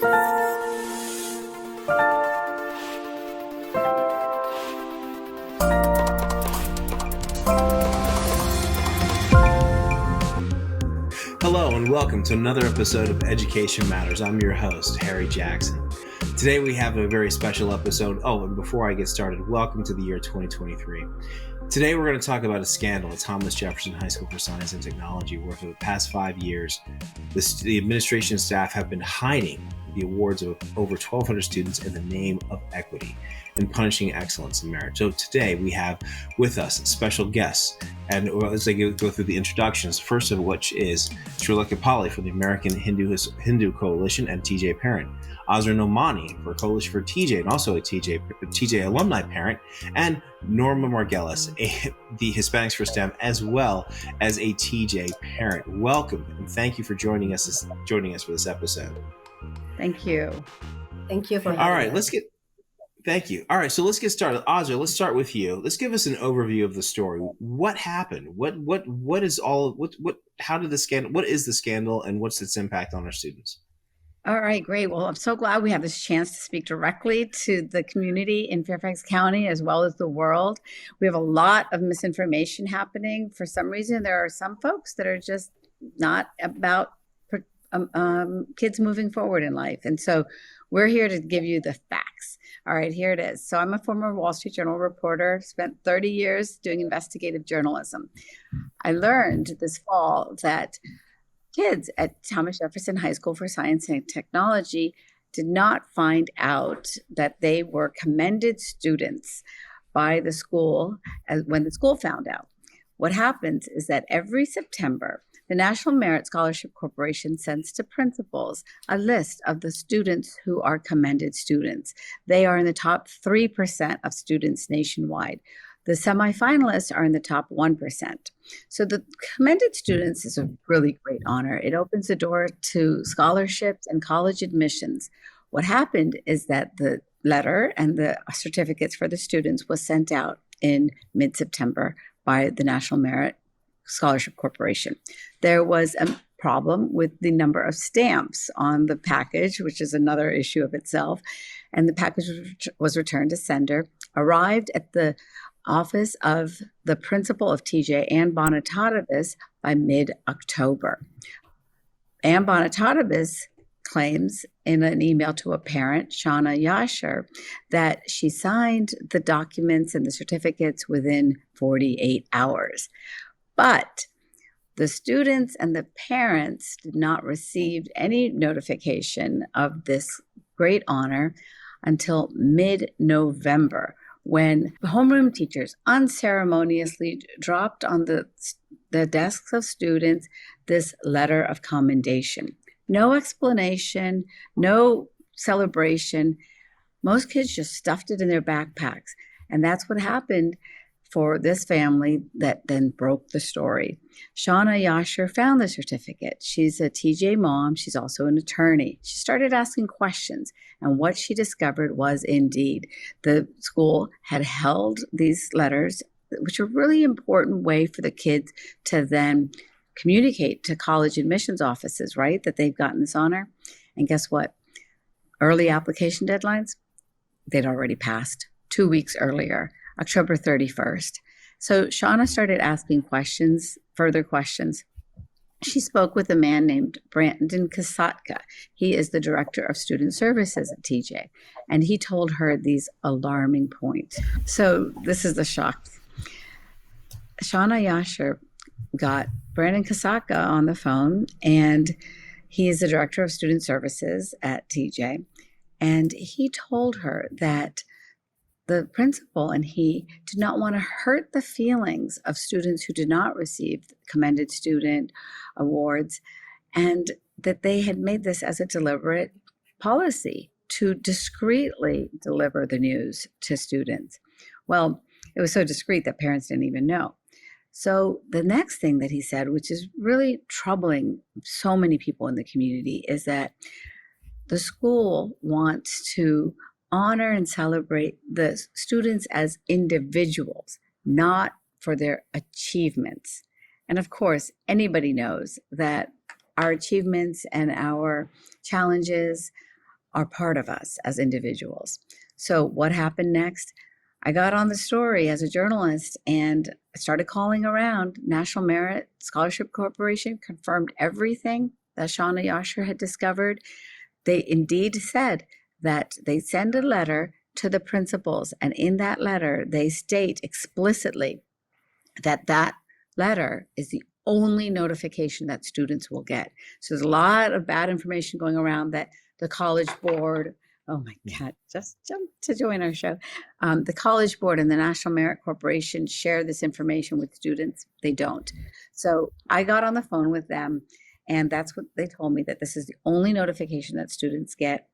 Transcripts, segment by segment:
Hello and welcome to another episode of Education Matters. I'm your host, Harry Jackson. Today we have a very special episode. Oh, and before I get started, welcome to the year 2023. Today we're going to talk about a scandal at Thomas Jefferson High School for Science and Technology, where for the past 5 years, the administration staff have been hiding the awards of over 1,200 students in the name of equity and punishing excellence and merit. So today we have with us special guests, and as I go through the introductions, first of which is Srilekha Palle from the American Hindu Coalition and TJ Parent, Asra Nomani for Coalition for TJ and also a TJ Alumni Parent, and Norma Margulies, the Hispanics for STEM, as well as a TJ Parent. Welcome and thank you for joining us for this episode. Thank you. Thank you for having All right, us. Thank you. All right, so let's get started. Asra, let's start with you. Let's give us an overview of the story. What happened? What is the scandal and what's its impact on our students? All right, great. Well, I'm so glad we have this chance to speak directly to the community in Fairfax County as well as the world. We have a lot of misinformation happening. For some reason, there are some folks that are just not about kids moving forward in life. And so we're here to give you the facts. All right, here it is. So I'm a former Wall Street Journal reporter, spent 30 years doing investigative journalism. I learned this fall that kids at Thomas Jefferson High School for Science and Technology did not find out that they were commended students by the school when the school found out. What happens is that every September, the National Merit Scholarship Corporation sends to principals a list of the students who are commended students. They are in the top 3% of students nationwide. The semifinalists are in the top 1%. So the commended students is a really great honor. It opens the door to scholarships and college admissions. What happened is that the letter and the certificates for the students was sent out in mid-September by the National Merit Scholarship Corporation. There was a problem with the number of stamps on the package, which is another issue of itself. And the package was returned to sender, arrived at the office of the principal of TJ, Ann Bonitadabis, by mid-October. Ann Bonitadabis claims in an email to a parent, Shawna Yashar, that she signed the documents and the certificates within 48 hours. But the students and the parents did not receive any notification of this great honor until mid-November, when homeroom teachers unceremoniously dropped on the desks of students this letter of commendation. No explanation, no celebration. Most kids just stuffed it in their backpacks. And that's what happened for this family that then broke the story. Shawna Yashar found the certificate. She's a TJ mom. She's also an attorney. She started asking questions, and what she discovered was indeed the school had held these letters, which are a really important way for the kids to then communicate to college admissions offices, right, that they've gotten this honor. And guess what? Early application deadlines, they'd already passed 2 weeks earlier, October 31st. So Shawna started asking further questions. She spoke with a man named Brandon Kasatka. He is the director of student services at TJ, and he told her these alarming points. So this is the shock. Shawna Yashar got Brandon Kasatka on the phone, and he is the director of student services at TJ, and he told her that the principal and he did not want to hurt the feelings of students who did not receive commended student awards, and that they had made this as a deliberate policy to discreetly deliver the news to students. Well, it was so discreet that parents didn't even know. So the next thing that he said, which is really troubling so many people in the community, is that the school wants to honor and celebrate the students as individuals, not for their achievements. And of course, anybody knows that our achievements and our challenges are part of us as individuals. So what happened next? I got on the story as a journalist and started calling around. National Merit Scholarship Corporation confirmed everything that Shawna Yashar had discovered. They indeed said that they send a letter to the principals, and in that letter, they state explicitly that that letter is the only notification that students will get. So there's a lot of bad information going around that the College Board, oh my God, just jump to join our show. The College Board and the National Merit Corporation share this information with students. They don't. So I got on the phone with them, and that's what they told me, that this is the only notification that students get.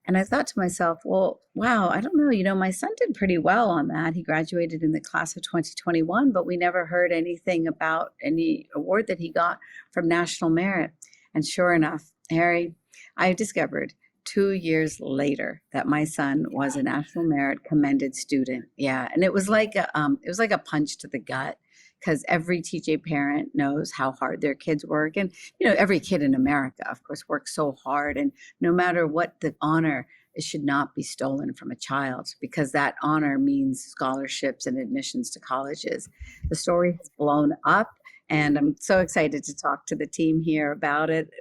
And I thought to myself, well, wow, I don't know, my son did pretty well on that. He graduated in the class of 2021, but we never heard anything about any award that he got from National Merit. And sure enough, Harry, I discovered 2 years later that my son was a National Merit commended student. Yeah, and it was like a punch to the gut, because every TJ parent knows how hard their kids work. And, every kid in America, of course, works so hard. And no matter what the honor, it should not be stolen from a child, because that honor means scholarships and admissions to colleges. The story has blown up, and I'm so excited to talk to the team here about it.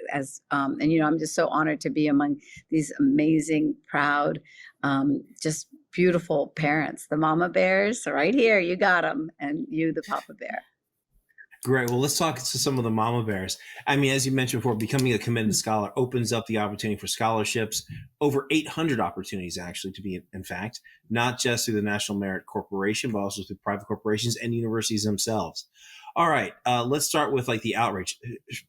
I'm just so honored to be among these amazing, proud, just beautiful parents, the mama bears right here. You got them, and you, the papa bear. Great. Well, let's talk to some of the mama bears. I mean, as you mentioned before, becoming a commended scholar opens up the opportunity for scholarships, over 800 opportunities, actually, to be in fact, not just through the National Merit Corporation, but also through private corporations and universities themselves. All right. Let's start with the outrage,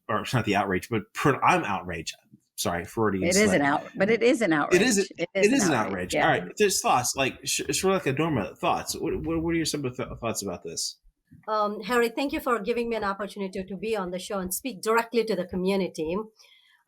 or not the outrage, but I'm outraged. Sorry, Freudian. It is an outrage, but it is an outrage. It is an outrage. Yeah. All right. There's thoughts, Srilekha, Norma, thoughts. What are some of the thoughts about this? Harry, thank you for giving me an opportunity to be on the show and speak directly to the community.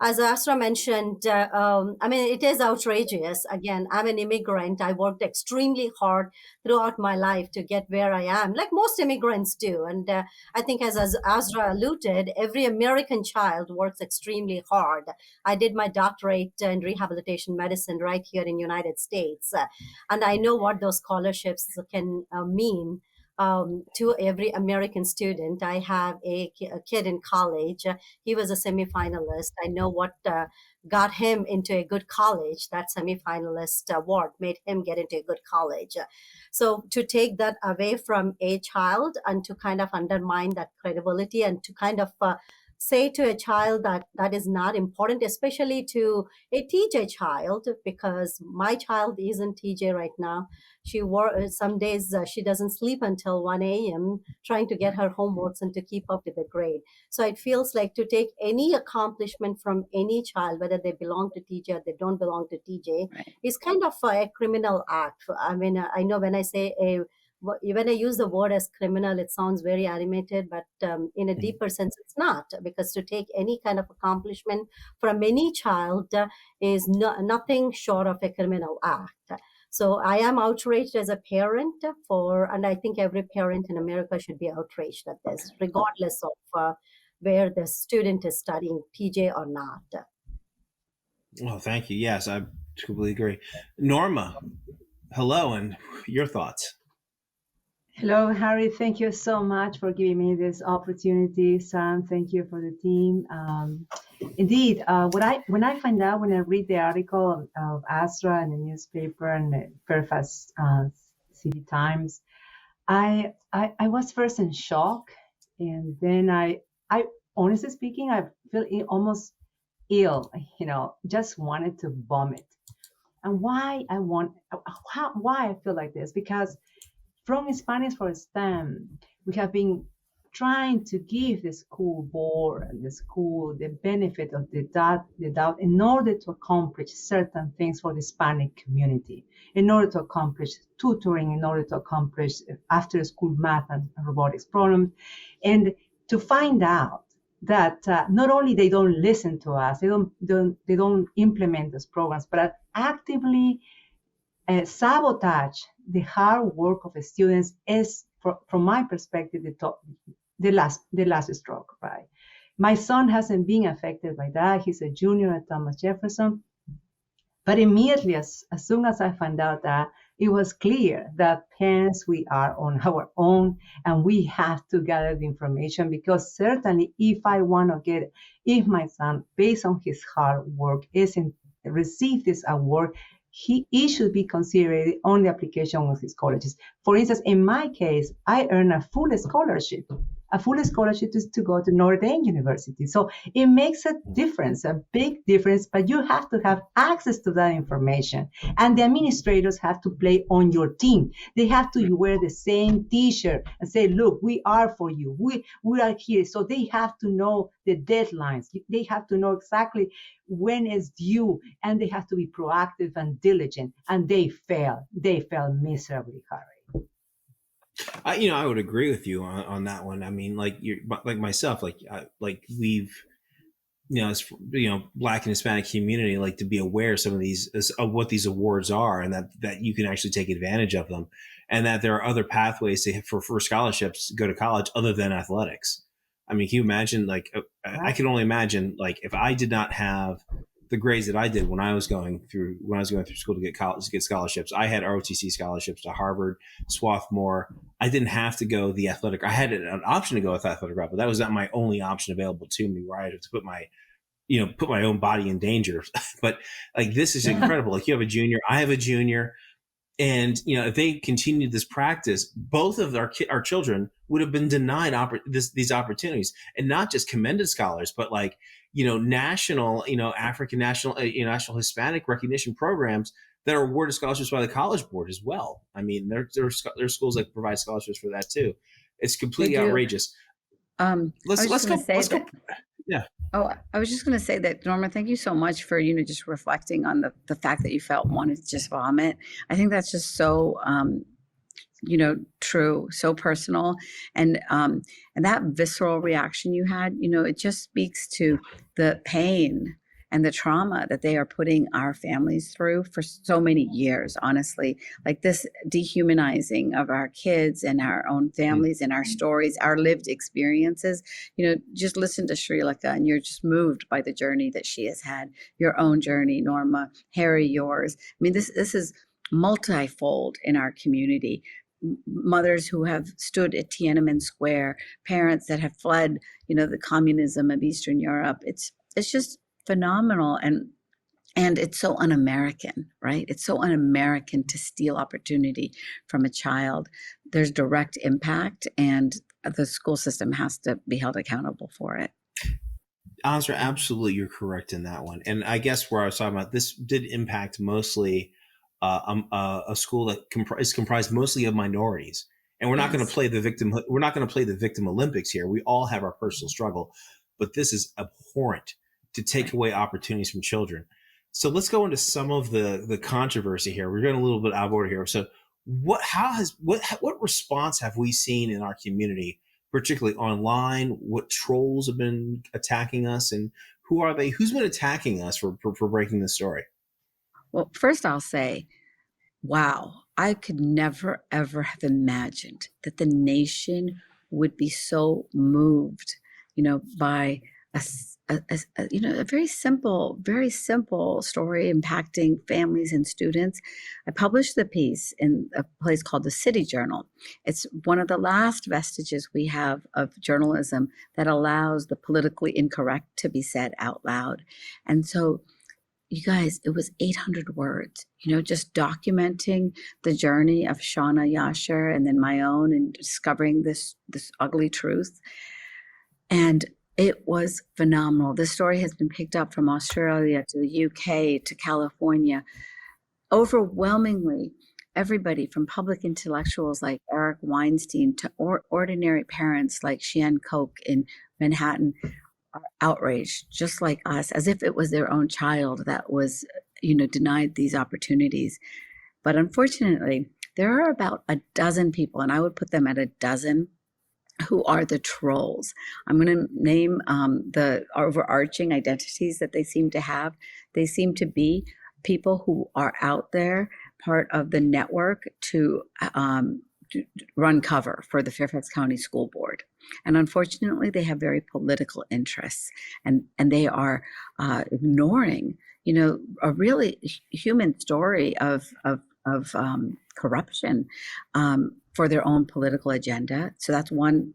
As Asra mentioned, it is outrageous. Again, I'm an immigrant. I worked extremely hard throughout my life to get where I am, like most immigrants do. And I think as Asra alluded, every American child works extremely hard. I did my doctorate in rehabilitation medicine right here in the United States. And I know what those scholarships can mean to every American student. I have a kid in college. He was a semifinalist. I know what got him into a good college. That semifinalist award made him get into a good college. So to take that away from a child and to kind of undermine that credibility and to kind of say to a child that is not important, especially to a TJ child, because my child isn't TJ right now. Some days she doesn't sleep until 1 a.m. trying to get her homeworks and to keep up with the grade. So it feels like to take any accomplishment from any child, whether they belong to TJ or they don't belong to TJ, right, is kind of a criminal act. I mean, I know when I say when I use the word as criminal, it sounds very animated, but in a deeper sense, it's not, because to take any kind of accomplishment from any child is nothing short of a criminal act. So I am outraged as a parent and I think every parent in America should be outraged at this, regardless of where the student is studying, TJ or not. Well, thank you. Yes, I completely agree. Norma, hello, and your thoughts. Hello, Harry. Thank you so much for giving me this opportunity. Sam, thank you for the team. Indeed, when I read the article of Asra in the newspaper and the Fairfax City Times, I was first in shock, and then I honestly speaking, I feel almost ill. Just wanted to vomit. And why I feel like this? Because from Hispanics for STEM, we have been trying to give the school board and the school the benefit of the doubt in order to accomplish certain things for the Hispanic community, in order to accomplish tutoring, in order to accomplish after school math and robotics programs, and to find out that not only they don't listen to us, they don't implement those programs, but actively sabotage the hard work of the students is, from my perspective, the last stroke, right? My son hasn't been affected by that. He's a junior at Thomas Jefferson. But immediately, as soon as I found out that, it was clear that parents, we are on our own and we have to gather the information, because certainly if my son, based on his hard work, receive this award, he should be considered on the application of his colleges. For instance, in my case, I earned a full scholarship. A full scholarship is to go to Notre Dame University. So it makes a difference, a big difference, but you have to have access to that information. And the administrators have to play on your team. They have to wear the same t-shirt and say, look, we are for you. We are here. So they have to know the deadlines. They have to know exactly when it's due, and they have to be proactive and diligent. And they fail. They fail miserably, Harry. I would agree with you on that one. I mean, like myself, we've, as Black and Hispanic community, like to be aware of some of these, of what these awards are, and that you can actually take advantage of them, and that there are other pathways for scholarships to go to college other than athletics. I mean, can you imagine? I can only imagine, if I did not have the grades that I did when I was going through school to get scholarships. I had ROTC scholarships to Harvard, Swarthmore. I didn't have to go the athletic. I had an option to go with athletic route, but that was not my only option available to me, where I had to put my own body in danger. But this is incredible. You have a junior, I have a junior. And, if they continued this practice, both of our children would have been denied these opportunities, and not just commended scholars, but national, African national, national Hispanic recognition programs that are awarded scholarships by the College Board as well. I mean, there are schools that provide scholarships for that too. It's completely outrageous. Let's go. Yeah. Oh, I was just going to say that, Norma, thank you so much for, just reflecting on the fact that you wanted to just vomit. I think that's just so, true, so personal. And that visceral reaction you had, it just speaks to the pain and the trauma that they are putting our families through for so many years, honestly. This dehumanizing of our kids and our own families and our stories, our lived experiences. Just listen to Srilekha, and you're just moved by the journey that she has had. Your own journey, Norma, Harry, yours. I mean, this is multifold in our community. Mothers who have stood at Tiananmen Square, parents that have fled, the communism of Eastern Europe. It's just phenomenal, and it's so un-American, right? It's so un-American to steal opportunity from a child. There's direct impact, and the school system has to be held accountable for it. Asra, absolutely, you're correct in that one. And I guess where I was talking about, this did impact mostly a school that is comprised mostly of minorities. And we're not going to play the victim. We're not going to play the victim Olympics here. We all have our personal struggle, but this is abhorrent to take away opportunities from children. So let's go into some of the controversy here. We're getting a little bit out of order here. So what response have we seen in our community, particularly online? What trolls have been attacking us, and who are they? Who's been attacking us for breaking this story? Well, first I'll say, wow, I could never, ever have imagined that the nation would be so moved, by a very simple story impacting families and students. I published the piece in a place called the City Journal. It's one of the last vestiges we have of journalism that allows the politically incorrect to be said out loud. And so, you guys, it was 800 words, just documenting the journey of Shawna Yashar and then my own, and discovering this ugly truth. And it was phenomenal. This story has been picked up from Australia to the UK to California. Overwhelmingly, everybody from public intellectuals like Eric Weinstein to ordinary parents like Sheehan Koch in Manhattan are outraged, just like us, as if it was their own child that was, denied these opportunities. But unfortunately, there are about a dozen people, and I would put them at a dozen, who are the trolls. I'm going to name the overarching identities that they seem to have. They seem to be people who are out there, part of the network to run cover for the Fairfax County School Board. And unfortunately, they have very political interests, and they are ignoring, a really human story of corruption for their own political agenda. So that's one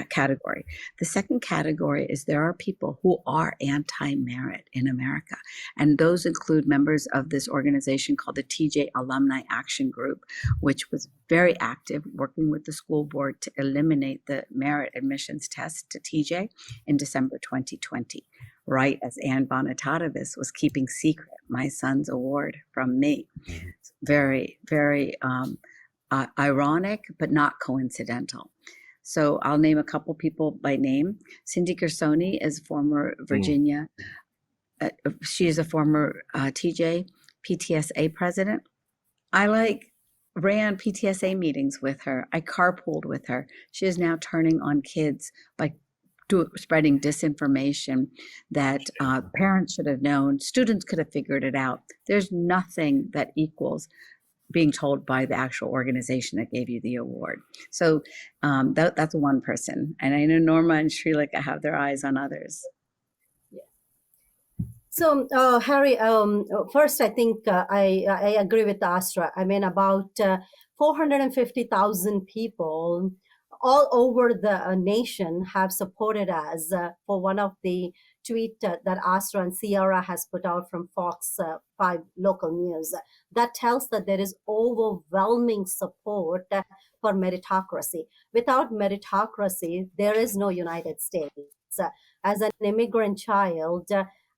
category. The second category is there are people who are anti-merit in America. And those include members of this organization called the TJ Alumni Action Group, which was very active working with the school board to eliminate the merit admissions test to TJ in December 2020, right as Ann Bonitatavis was keeping secret my son's award from me. It's very, very ironic, but not coincidental. So I'll name a couple people by name. Cindy Gersoni is former Virginia. She is a former TJ PTSA president. I ran PTSA meetings with her. I carpooled with her. She is now turning on kids by spreading disinformation that parents should have known. Students could have figured it out. There's nothing that equals being told by the actual organization that gave you the award. So that's one person. And I know Norma and Srilekha have their eyes on others. So, Harry, first, I think I agree with Asra. I mean, about 450,000 people all over the nation have supported us for one of the tweet that Asra and Sierra has put out from Fox 5 local news. That tells that there is overwhelming support for meritocracy. Without meritocracy, there is no United States. As an immigrant child,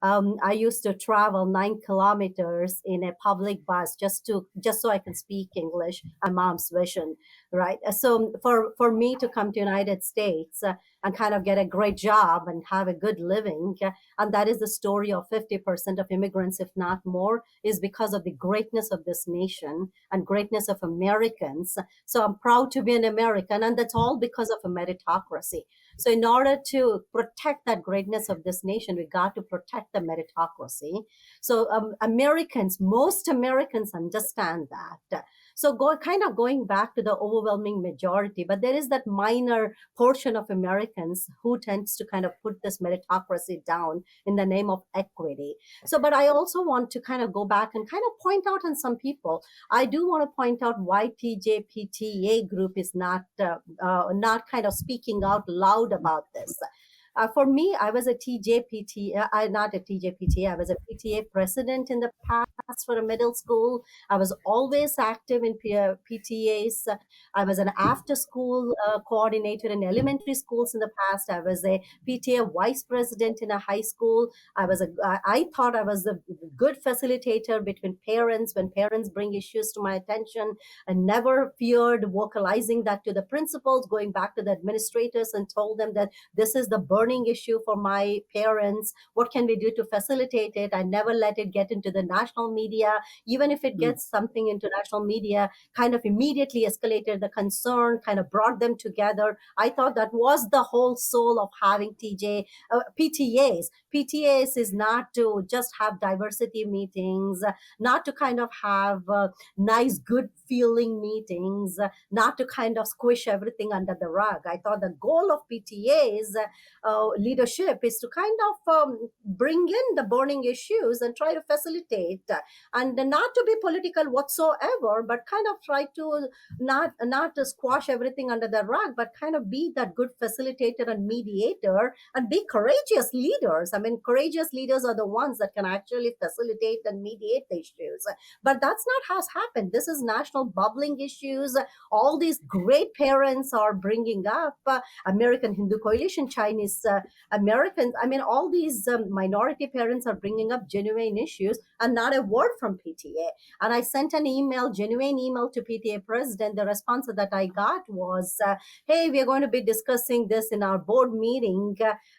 I used to travel 9 kilometers in a public bus just so I can speak English, my mom's vision, right? So for me to come to United States and kind of get a great job and have a good living, and that is the story of 50% of immigrants, if not more, is because of the greatness of this nation and greatness of Americans. So I'm proud to be an American, and that's all because of a meritocracy. So in order to protect that greatness of this nation, we got to protect the meritocracy. So most Americans understand that. So going back to the overwhelming majority, but there is that minor portion of Americans who tends to kind of put this meritocracy down in the name of equity. So, but I also want to kind of go back and kind of point out on some people. I do want to point out why TJ PTA group is not kind of speaking out loud about this. For me, I was a TJ PTA, not a TJ PTA. I was a PTA president in the past for a middle school. I was always active in PTAs. I was an after-school coordinator in elementary schools in the past. I was a PTA vice president in a high school. I thought I was a good facilitator between parents when parents bring issues to my attention. I never feared vocalizing that to the principals, going back to the administrators and told them that this is the burning issue for my parents. What can we do to facilitate it? I never let it get into the national media. Even if it gets something into national media, kind of immediately escalated the concern, kind of brought them together. I thought that was the whole soul of having PTAs. PTAs is not to just have diversity meetings, not to kind of have nice, good feeling meetings, not to kind of squish everything under the rug. I thought the goal of PTAs leadership is to kind of bring in the burning issues and try to facilitate and not to be political whatsoever, but kind of try to not to squash everything under the rug, but kind of be that good facilitator and mediator and be courageous leaders. I mean, courageous leaders are the ones that can actually facilitate and mediate the issues. But that's not how it's happened. This is national bubbling issues. All these great parents are bringing up American Hindu Coalition, Chinese Americans. I mean, all these minority parents are bringing up genuine issues and not a word from PTA. And I sent an genuine email to PTA president. The response that I got was, hey, we are going to be discussing this in our board meeting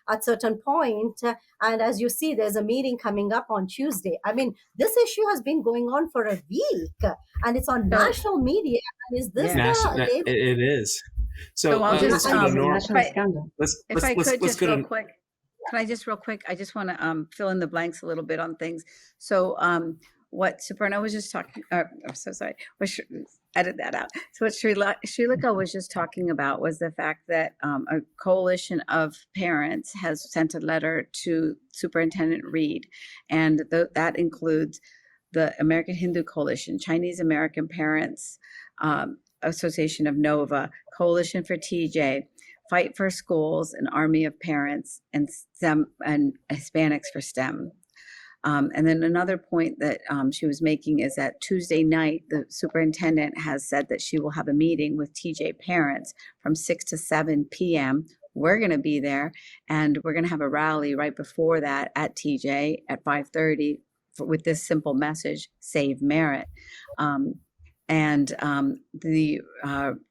at certain point. And as you see, there's a meeting coming up on Tuesday. I mean, this issue has been going on for a week and it's on national media. And is this it is. So I'll just let's go to Norma. If I could just real quick, can I just real quick? I just want to fill in the blanks a little bit on things. So what Suparna was just talking, I'm so sorry. edit that out. So what Srilekha was just talking about was the fact that a coalition of parents has sent a letter to Superintendent Reed, and that includes the American Hindu Coalition, Chinese American Parents Association of Nova, Coalition for TJ, Fight for Schools, an Army of Parents, and STEM and Hispanics for STEM. And then another point that she was making is that Tuesday night, the superintendent has said that she will have a meeting with TJ parents from 6 to 7 p.m. We're going to be there, and we're going to have a rally right before that at TJ at 5:30 with this simple message: Save Merit.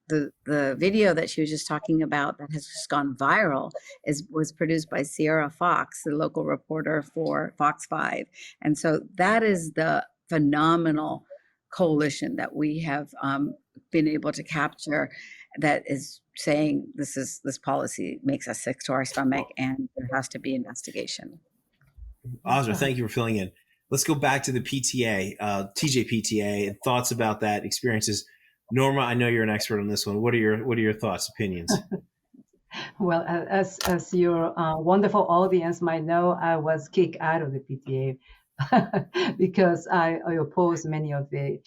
The video that she was just talking about that has just gone viral was produced by Sierra Fox, the local reporter for Fox 5. And so that is the phenomenal coalition that we have been able to capture, that is saying this policy makes us sick to our stomach and there has to be investigation. Asra, thank you for filling in. Let's go back to the PTA, TJ PTA, and thoughts about that, experiences. Norma, I know you're an expert on this one. What are your thoughts, opinions? Well, as your wonderful audience might know, I was kicked out of the PTA because I oppose many of the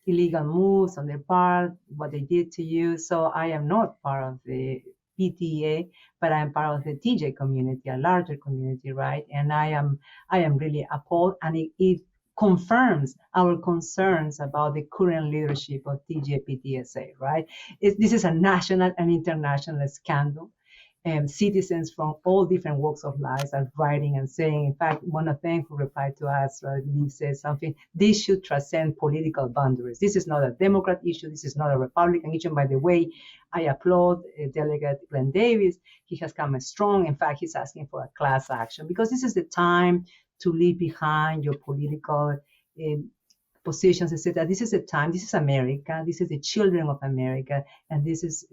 illegal moves on their part, what they did to you. So I am not part of the PTA, but I'm part of the TJ community, a larger community, right? And I am really appalled, and it confirms our concerns about the current leadership of TJ PTSA, right? This is a national and international scandal. Citizens from all different walks of life are writing and saying, in fact, one of them who replied to us, I believe, said something: this should transcend political boundaries. This is not a Democrat issue. This is not a Republican issue. By the way, I applaud Delegate Glenn Davis. He has come strong. In fact, he's asking for a class action, because this is the time to leave behind your political positions, etc. This is the time. This is America. This is the children of America. And this is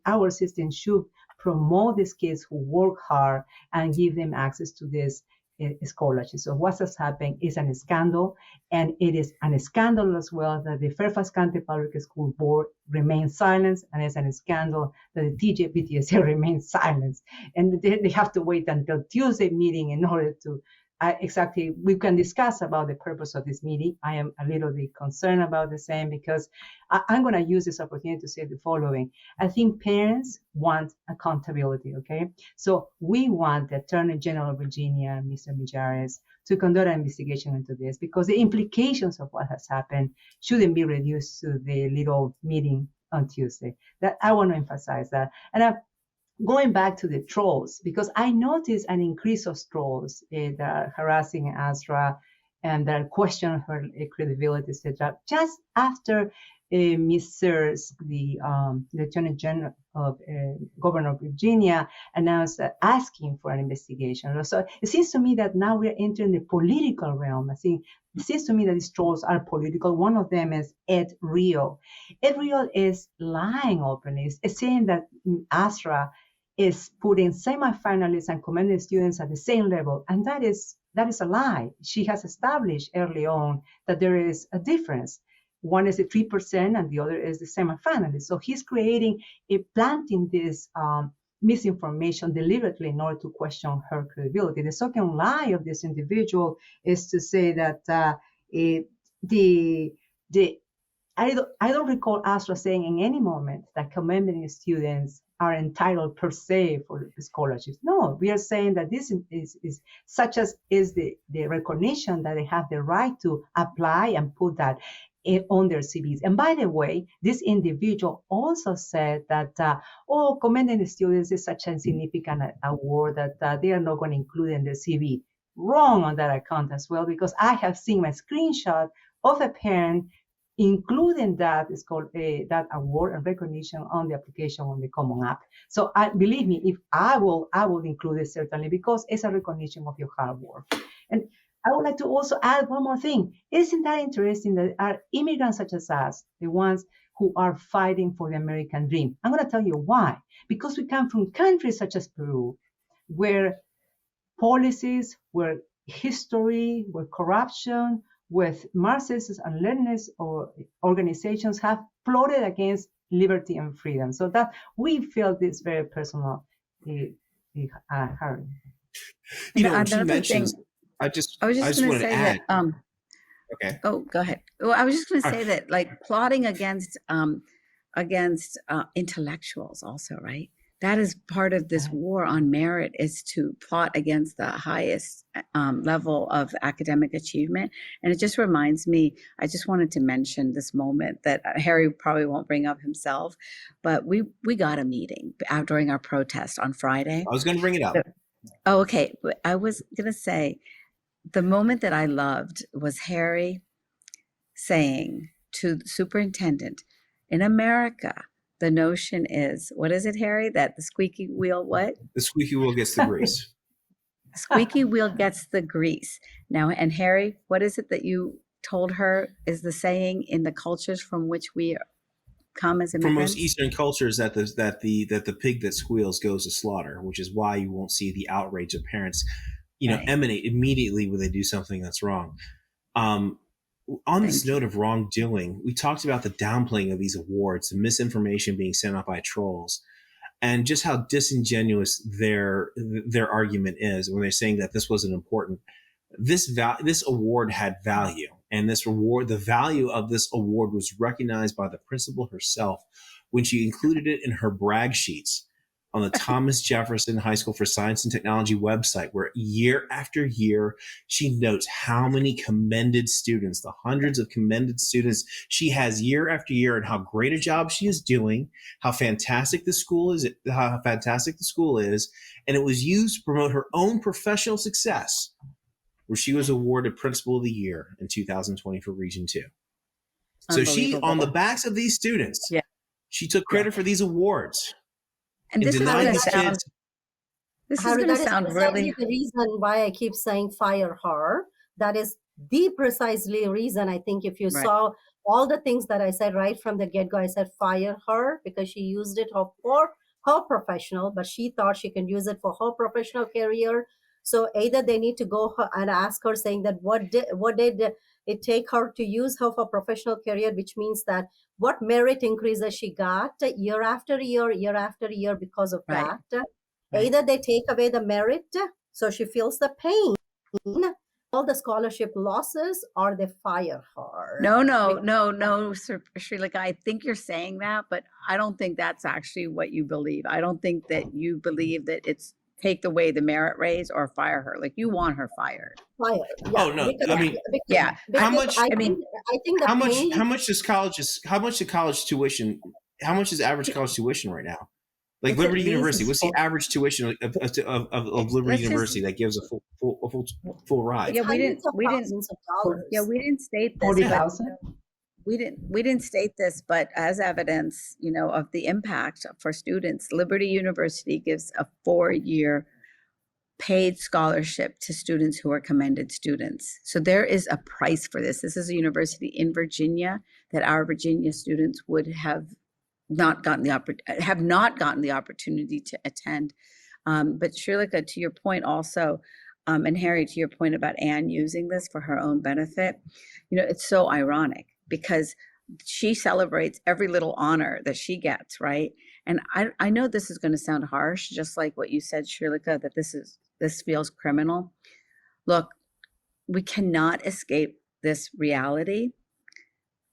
our system should promote these kids who work hard and give them access to this scholarship. So what has happened is a scandal, and it is a scandal as well that the Fairfax County Public School Board remains silent, and it's a scandal that the TJ PTSA remains silent. And they have to wait until Tuesday meeting in order to exactly, we can discuss about the purpose of this meeting. I am a little bit concerned about the same, because I'm going to use this opportunity to say the following. I think parents want accountability, okay? So we want the Attorney General of Virginia, Mr. Mijares, to conduct an investigation into this, because the implications of what has happened shouldn't be reduced to the little meeting on Tuesday. That I want to emphasize that. And going back to the trolls, because I noticed an increase of trolls that are harassing Asra and that are questioning her credibility, etc. Just after Mr. the Attorney General of Governor of Virginia announced asking for an investigation. So it seems to me that now we're entering the political realm. I think it seems to me that these trolls are political. One of them is Ed Real. Ed Real is lying openly. It's saying that Asra is putting semifinalists and commended students at the same level, and that is a lie. She has established early on that there is a difference. One is the 3% and the other is the semifinalists. So he's planting this misinformation deliberately in order to question her credibility. The second lie of this individual is to say that I don't recall Asra saying in any moment that commending students are entitled per se for scholarships. No, we are saying that this is such as is the recognition that they have the right to apply and put that on their CVs. And by the way, this individual also said that, commending the students is such a significant award that they are not going to include in their CV. Wrong on that account as well, because I have seen my screenshot of a parent including that is called that award and recognition on the application on the Common App. So believe me, if I will include it certainly, because it's a recognition of your hard work. And I would like to also add one more thing. Isn't that interesting that our immigrants such as us, the ones who are fighting for the American dream? I'm going to tell you why. Because we come from countries such as Peru, where policies, where history, where corruption, with Marxists and Leninist or organizations have plotted against liberty and freedom. So that we feel this very personal, Harry. When she mentions, I just wanted to add. Okay. Oh, go ahead. Well, I was just going to say that, like, plotting against intellectuals also, right? That is part of this war on merit, is to plot against the highest level of academic achievement. And it just reminds me, I just wanted to mention this moment that Harry probably won't bring up himself, but we got a meeting out during our protest on Friday. I was going to bring it up. Oh, okay. I was going to say, the moment that I loved was Harry saying to the superintendent, in America, the notion is, what is it, Harry? That the squeaky wheel, what? The squeaky wheel gets the grease. Squeaky wheel gets the grease. Now, and Harry, what is it that you told her is the saying in the cultures from which we come as immigrants? From most Eastern cultures, that the pig that squeals goes to slaughter, which is why you won't see the outrage of parents, emanate immediately when they do something that's wrong. On this note of wrongdoing, we talked about the downplaying of these awards, the misinformation being sent out by trolls, and just how disingenuous their argument is when they're saying that this wasn't important. This award had value, and the value of this award was recognized by the principal herself when she included it in her brag sheets on the Thomas Jefferson High School for Science and Technology website, where year after year, she notes how many commended students, the hundreds of commended students she has year after year, and how great a job she is doing, how fantastic the school is, and it was used to promote her own professional success, where she was awarded Principal of the Year in 2020 for Region 2. So she, on the backs of these students, she took credit for these awards. And this is going to sound, really the reason why I keep saying fire her. That is the precisely reason. I think if you saw all the things that I said right from the get-go, I said fire her because she used it for her professional, but she thought she can use it for her professional career. So either they need to go and ask her, saying that what did it take her to use her for professional career, which means that what merit increases she got year after year because of that. Either they take away the merit, so she feels the pain, all the scholarship losses, or they fire her. No, Srilekha, I think you're saying that, but I don't think that's actually what you believe. I don't think that you believe that it's take away the merit raise or fire her. Like, you want her fired. Fired. Yeah. Oh no! How much does college tuition? How much is average college tuition right now? Like Liberty University, what's the average tuition of Liberty University that gives a full ride? Yeah, we didn't state this. 40,000. We didn't state this, but as evidence, of the impact for students, Liberty University gives a 4-year paid scholarship to students who are commended students. So there is a price for this. This is a university in Virginia that our Virginia students would have not gotten the opportunity to attend. But Srilekha, to your point also, and Harry, to your point about Anne using this for her own benefit, it's so ironic because she celebrates every little honor that she gets, right? And I know this is going to sound harsh, just like what you said, Srilekha, that this feels criminal. Look, we cannot escape this reality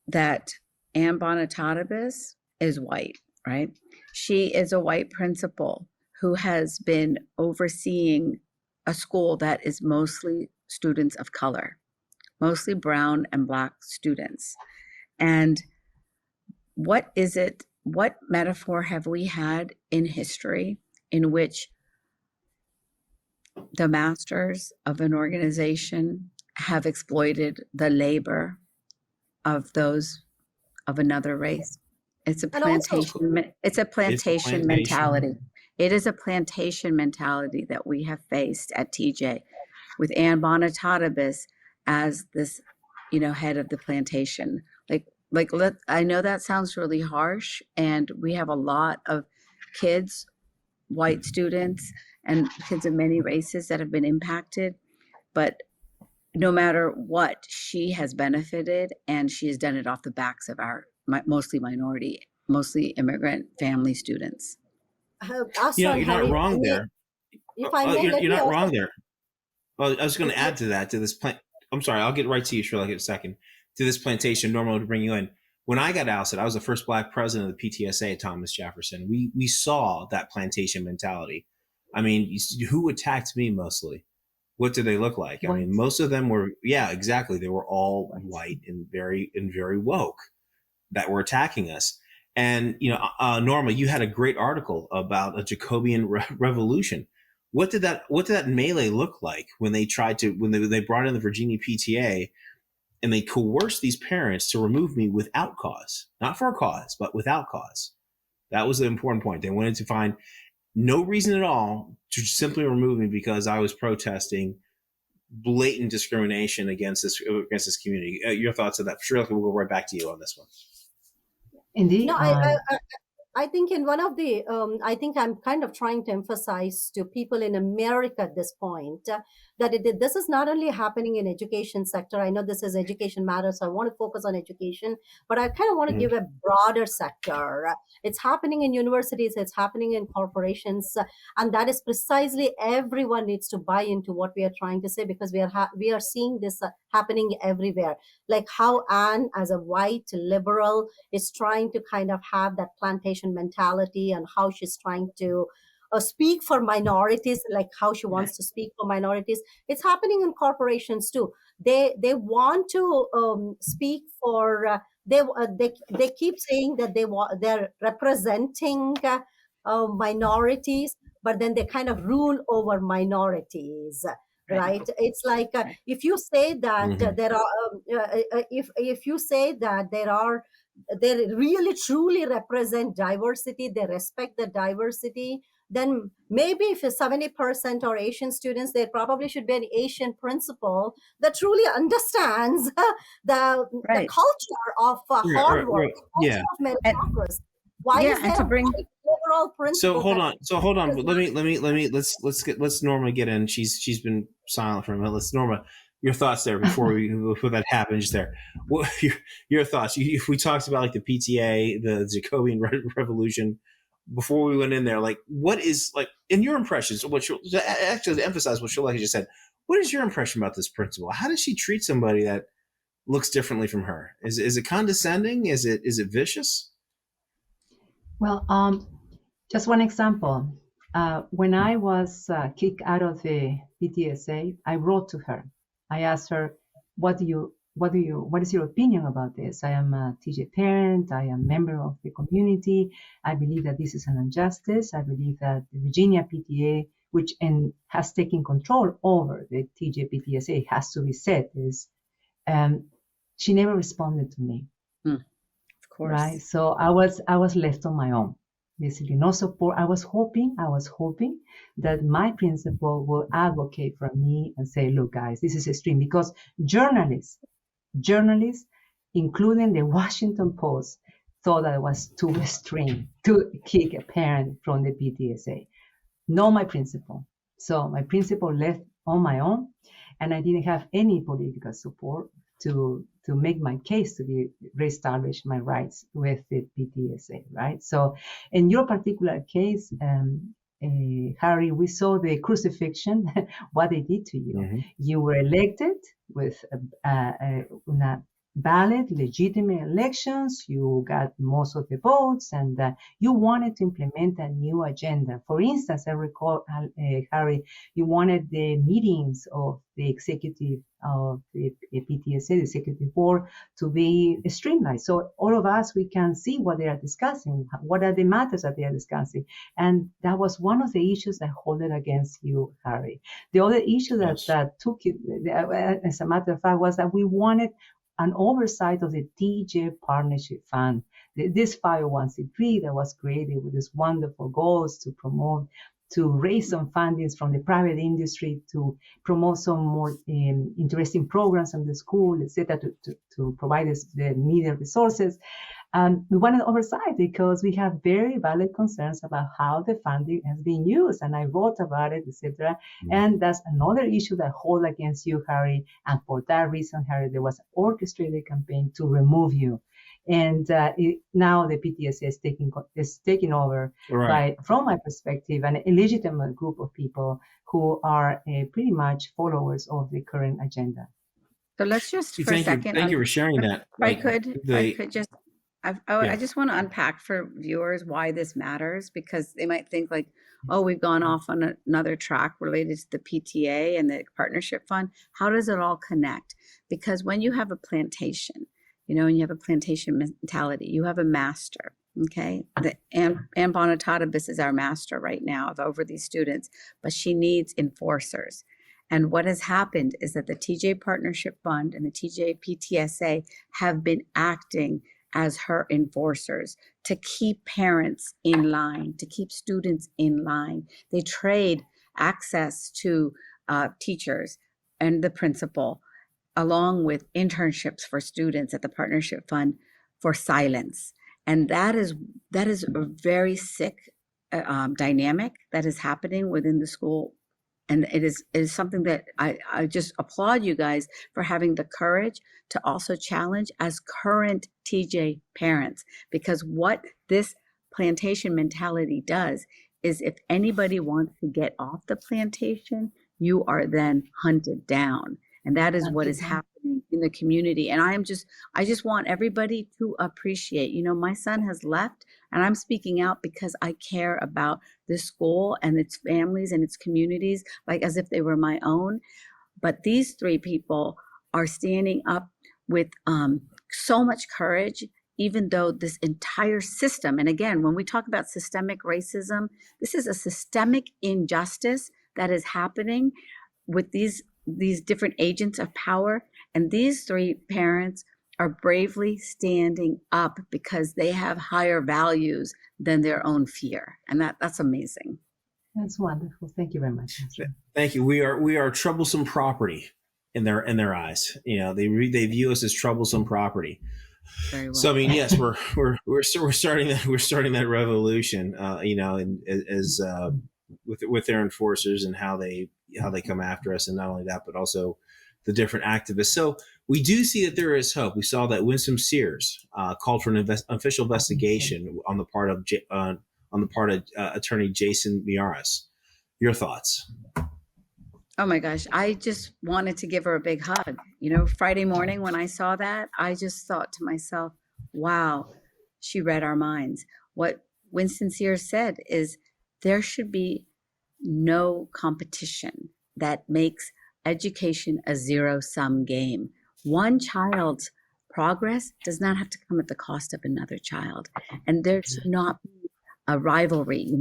that Anne Bonitatabis is white, right? She is a white principal who has been overseeing a school that is mostly students of color, mostly brown and Black students. And what metaphor have we had in history in which the masters of an organization have exploited the labor of those of another race? It's a plantation. It's a plantation mentality. It is a plantation mentality that we have faced at TJ, with Anne Bonitatabis as this, head of the plantation. I know that sounds really harsh, and we have a lot of kids, white students, and kids of many races that have been impacted. But no matter what, she has benefited, and she has done it off the backs of our mostly minority, mostly immigrant family students. Asra and You're not Harry, wrong there. if I may, let You're me not also. wrong there. Well, I was going to add to that, to this plant. I'm sorry, I'll get right to you, Srilekha, in a second. To this plantation, Norma, to bring you in. When I got ousted, I was the first Black president of the PTSA at Thomas Jefferson. We saw that plantation mentality. I mean, who attacked me mostly? What did they look like? I mean, most of them were, yeah, exactly. They were all white and very woke that were attacking us. And, Norma, you had a great article about a Jacobean revolution. What did that melee look like when they brought in the Virginia PTA and they coerced these parents to remove me without cause, not for a cause, but without cause? That was the important point. They wanted to find no reason at all to simply remove me because I was protesting blatant discrimination against this community. Your thoughts on that? Sure, we'll go right back to you on this one. Indeed. No, I think in one of the, I think I'm kind of trying to emphasize to people in America at this point that this is not only happening in education sector. I know this is Education Matters, so I want to focus on education, but I kind of want to give a broader sector. It's happening in universities, it's happening in corporations, and that is precisely everyone needs to buy into what we are trying to say, because we are seeing this happening everywhere. Like how Anne, as a white liberal, is trying to kind of have that plantation mentality, and how she's trying to speak for minorities, like how she wants to speak for minorities. It's happening in corporations too. They want to speak for. They keep saying that they're representing minorities, but then they kind of rule over minorities. Right. It's like if you say that there are, if you say that they really truly represent diversity, they respect the diversity, then maybe if 70% are Asian students, there probably should be an Asian principal that truly understands the culture of hard work, the culture of meritocracy. Why is there a liberal principle? So hold on. Let's Norma get in. She's been silent for a minute. Let's Norma, your thoughts there before that happens there. What your thoughts? If we talked about like the PTA, the Jacobean revolution, before we went in there, like what is like in your impressions? Actually to emphasize what Srilekha just said, what is your impression about this principal? How does she treat somebody that looks differently from her? Is it condescending? Is it vicious? Well, just one example. When I was kicked out of the PTSA, I wrote to her. I asked her, what is your opinion about this? I am a TJ parent. I am a member of the community. I believe that this is an injustice. I believe that the Virginia PTA, which has taken control over the TJ PTSA, has to be said. She never responded to me. Of course. Right. So I was left on my own. Basically, no support. I was hoping that my principal will advocate for me and say, look, guys, this is extreme, because journalists, including the Washington Post, thought that it was too extreme to kick a parent from the PTSA. Not my principal. So my principal left on my own, and I didn't have any political support to make my case to reestablish my rights with the PTSA, right? So in your particular case, Harry, we saw the crucifixion, what they did to you. Mm-hmm. You were elected with a valid, legitimate elections. You got most of the votes, and you wanted to implement a new agenda. For instance, I recall, Harry, you wanted the meetings of the executive of the PTSA, the executive board, to be streamlined. So all of us, we can see what they are discussing, what are the matters that they are discussing. And that was one of the issues that held it against you, Harry. The other issue that took it, as a matter of fact, was that we wanted an oversight of the TJ Partnership Fund, this 501c3 that was created with these wonderful goals to promote, to raise some fundings from the private industry, to promote some more interesting programs in the school, etc., to provide us the needed resources. We wanted oversight because we have very valid concerns about how the funding has been used, and I wrote about it, etc. And that's another issue that hold against you, Harry. And for that reason, Harry, there was an orchestrated campaign to remove you. And now the PTSA is taking over, Right. from my perspective, an illegitimate group of people who are pretty much followers of the current agenda. So let's just for a Thank second. you for sharing that. I could just, I just want to unpack for viewers why this matters, because they might think like, oh, we've gone off on another track related to the PTA and the partnership fund. How does it all connect? Because when you have a plantation, and you have a plantation mentality, you have a master. Okay, Ann Bonatatabis is our master right now of over these students, but she needs enforcers. And what has happened is that the TJ Partnership Fund and the TJ PTSA have been acting as her enforcers to keep parents in line, to keep students in line. They trade access to teachers and the principal, along with internships for students at the Partnership Fund, for silence. And that is a very sick dynamic that is happening within the school. And it is something that I just applaud you guys for having the courage to also challenge as current TJ parents, because what this plantation mentality does is if anybody wants to get off the plantation, you are then hunted down. And that is what is happening in the community. And I just want everybody to appreciate, my son has left, and I'm speaking out because I care about this school and its families and its communities, like as if they were my own. But these three people are standing up with so much courage, even though this entire system, and again, when we talk about systemic racism, this is a systemic injustice that is happening with these different agents of power. And these three parents are bravely standing up because they have higher values than their own fear. And that's amazing. That's wonderful. Thank you very much. Thank you. We are troublesome property in their eyes. They view us as troublesome property. Very well. So I mean, yes, we're starting that revolution. And as with their enforcers and how they come after us, and not only that, but also the different activists. So we do see that there is hope. We saw that Winsome Sears called for an official investigation on the part of Attorney Jason Miyares. Your thoughts? Oh my gosh, I just wanted to give her a big hug. Friday morning when I saw that, I just thought to myself, wow, she read our minds. What Winston Sears said is there should be no competition that makes education a zero-sum game. One child's progress does not have to come at the cost of another child. And there should not be a rivalry,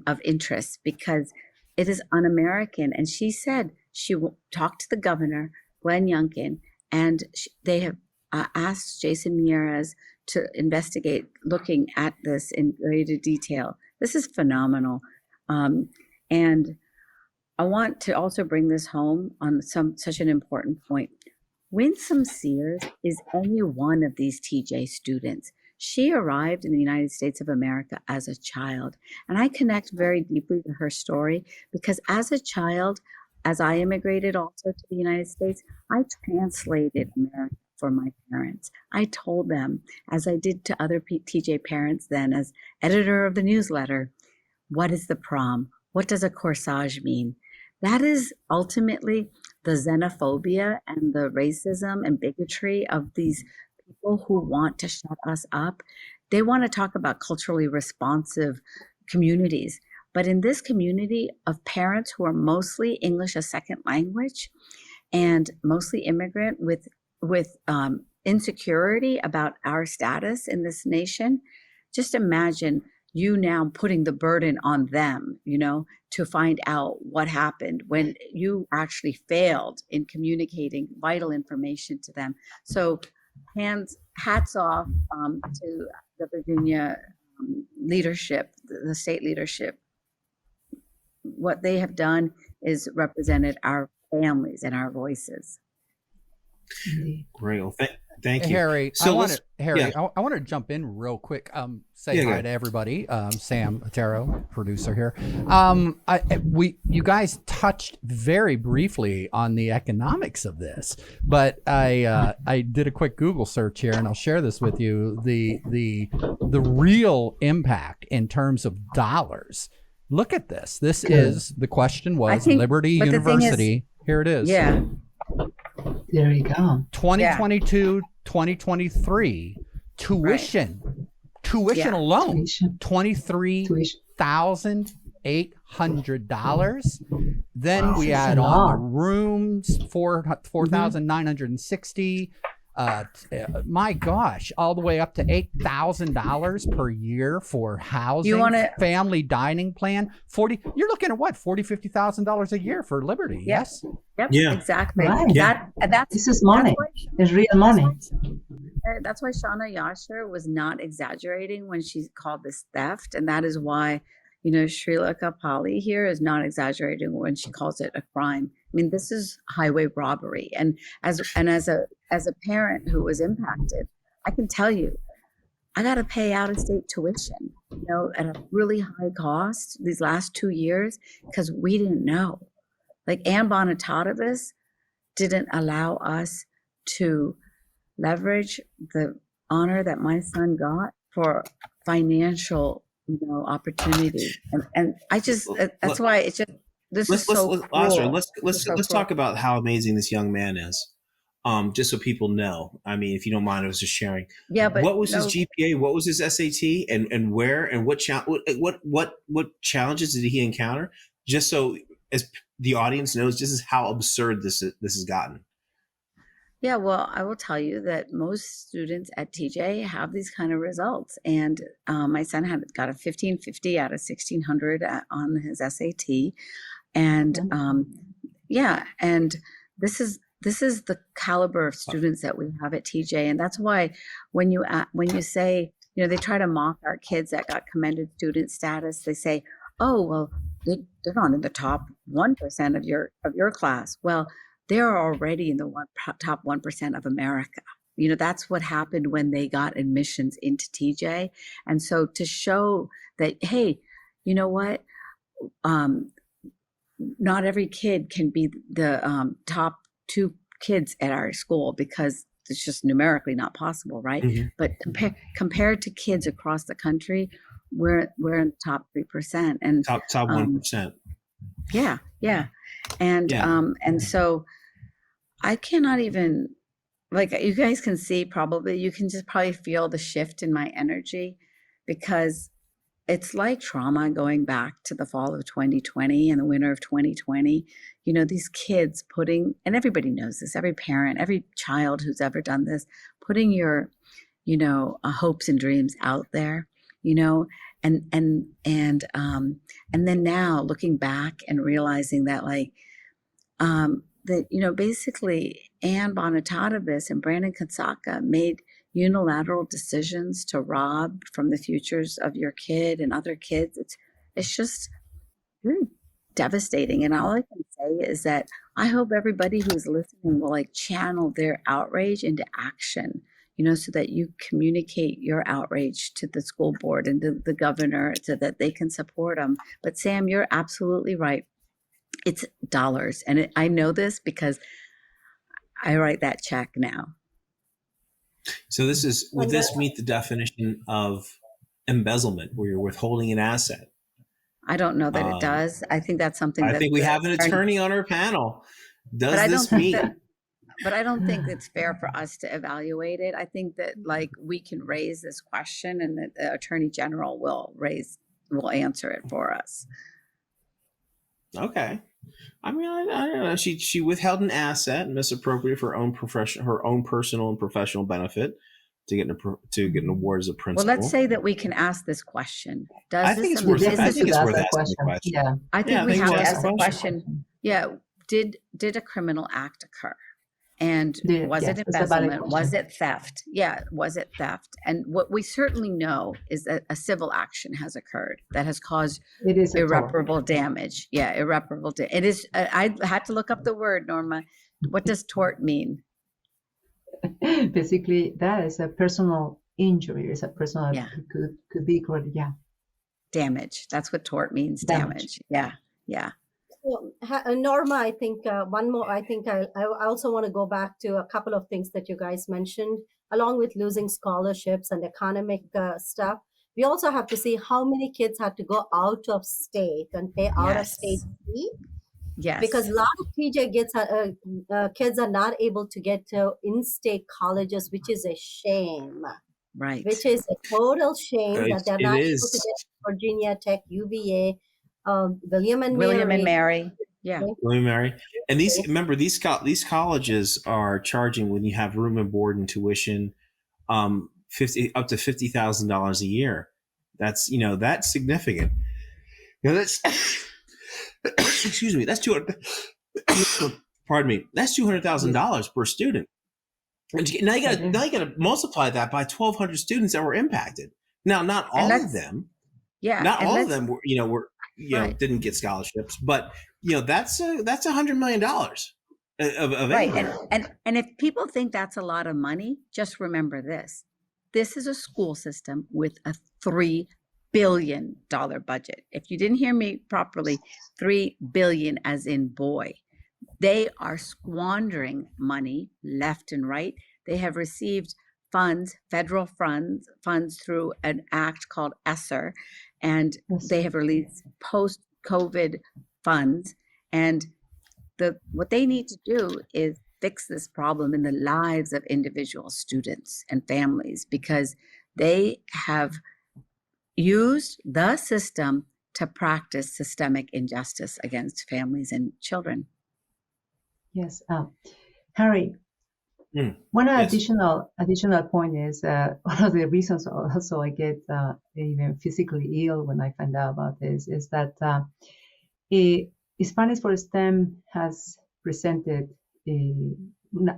of interest, because it is un-American. And she said she talked to the governor, Glenn Youngkin, and they have asked Jason Miyares to investigate, looking at this in greater detail. This is phenomenal. And I want to also bring this home on such an important point. Winsome Sears is only one of these TJ students. She arrived in the United States of America as a child, and I connect very deeply to her story because as a child, as I immigrated also to the United States, I translated America for my parents. I told them, as I did to other TJ parents then as editor of the newsletter, what is the prom? What does a corsage mean? That is ultimately the xenophobia and the racism and bigotry of these people who want to shut us up. They want to talk about culturally responsive communities. But in this community of parents who are mostly English as second language and mostly immigrant with insecurity about our status in this nation, just imagine you now putting the burden on them, to find out what happened when you actually failed in communicating vital information to them. So hats off to the Virginia leadership, the state leadership. What they have done is represented our families and our voices. Great. Well, Thank you. Harry, So I want to jump in real quick. Say hi to everybody. Sam Otero, producer here. You guys touched very briefly on the economics of this, but I did a quick Google search here, and I'll share this with you. The real impact in terms of dollars. Look at this. This is the question was Liberty University. Here it is. Yeah. There you go. 2022, 2023 tuition alone, $23,800. Then we add on the rooms, 4,960. My gosh, all the way up to $8,000 per year for housing, family dining plan. You're looking at what, $50,000 a year for Liberty? Yes. Yep. Yeah. Exactly. Right. This is money. It's real money. That's why Shawna Yashar was not exaggerating when she called this theft, and that is why, Srilekha Palle here is not exaggerating when she calls it a crime. I mean, this is highway robbery, and as a parent who was impacted, I can tell you, I got to pay out of state tuition, at a really high cost these last 2 years because we didn't know. Like Ann Bonitadovas didn't allow us to leverage the honor that my son got for financial, opportunity. And I just, that's why it's just, let's talk about how amazing this young man is. Just so people know. I mean, if you don't mind us just sharing. Yeah, but what was his GPA? What was his SAT? And where and what challenges did he encounter? Just so as the audience knows, this is how absurd this has gotten. Yeah, well, I will tell you that most students at TJ have these kind of results. And my son got a 1550 out of 1600 on his SAT. And and this is the caliber of students that we have at TJ. And that's why when you say, they try to mock our kids that got commended student status, they say, oh, well, they're not in the top 1% of your class. Well, they're already in the top 1% of America. That's what happened when they got admissions into TJ. And so to show that, hey, you know what? Not every kid can be the top 2 kids at our school because it's just numerically not possible, right? Mm-hmm. But compared to kids across the country, we're in the top 3% and top 1%. Yeah. And so I cannot even, like, you guys can see you can just probably feel the shift in my energy because it's like trauma going back to the fall of 2020 and the winter of 2020. These kids and everybody knows this, every parent, every child who's ever done this, putting your, hopes and dreams out there, and then now looking back and realizing that basically Ann Bonitadovas and Brandon Katsaka made unilateral decisions to rob from the futures of your kid and other kids. It's just really devastating. And all I can say is that I hope everybody who's listening will channel their outrage into action, so that you communicate your outrage to the school board and the governor so that they can support them. But Sam, you're absolutely right. It's dollars. And I know this because I write that check now. So would this meet the definition of embezzlement where you're withholding an asset? I don't know that it does. I think that's something I think we have an attorney on our panel. Does this mean? But I don't think it's fair for us to evaluate it. I think that we can raise this question and that the Attorney General will answer it for us. Okay. I mean, I don't know. She withheld an asset and misappropriated for her own personal and professional benefit to get an award as a principal. Well, let's say that we can ask this question. I think it's worth asking the question. Yeah. I think we have to ask the question. Yeah. Did a criminal act occur? And was it embezzlement? Was it theft? Yeah, was it theft? And what we certainly know is that a civil action has occurred that has caused irreparable damage. Yeah, irreparable damage. It is. I had to look up the word, Norma. What does tort mean? Basically, that is a personal injury. It's a personal, Yeah. could be, yeah. Damage. That's what tort means. Damage. Yeah. Yeah. So, Norma, I think one more. I think I also want to go back to a couple of things that you guys mentioned, along with losing scholarships and economic stuff. We also have to see how many kids had to go out of state and pay out of state fee. Yes. Because a lot of TJ kids are not able to get to in-state colleges, which is a shame. Right. Which is a total shame that they're not able to get Virginia Tech, UVA, William and Mary. Yeah. William and Mary. And these colleges are charging, when you have room and board and tuition, up to $50,000 a year. That's that's significant. That's excuse me. That's pardon me. That's $200,000 per student. And now you got to multiply that by 1,200 students that were impacted. Now, not all of them. Yeah. Not all of them were didn't get scholarships, but that's $100 million of right. And if people think that's a lot of money, just remember this. This is a school system with a $3 billion budget. If you didn't hear me properly, $3 billion as in boy. They are squandering money left and right. They have received funds, federal funds through an act called Asra, and they have released post-COVID funds. And what they need to do is fix this problem in the lives of individual students and families, because they have used the system to practice systemic injustice against families and children. Yes, Harry. One additional point is one of the reasons also I get even physically ill when I find out about this is that Hispanics for STEM has presented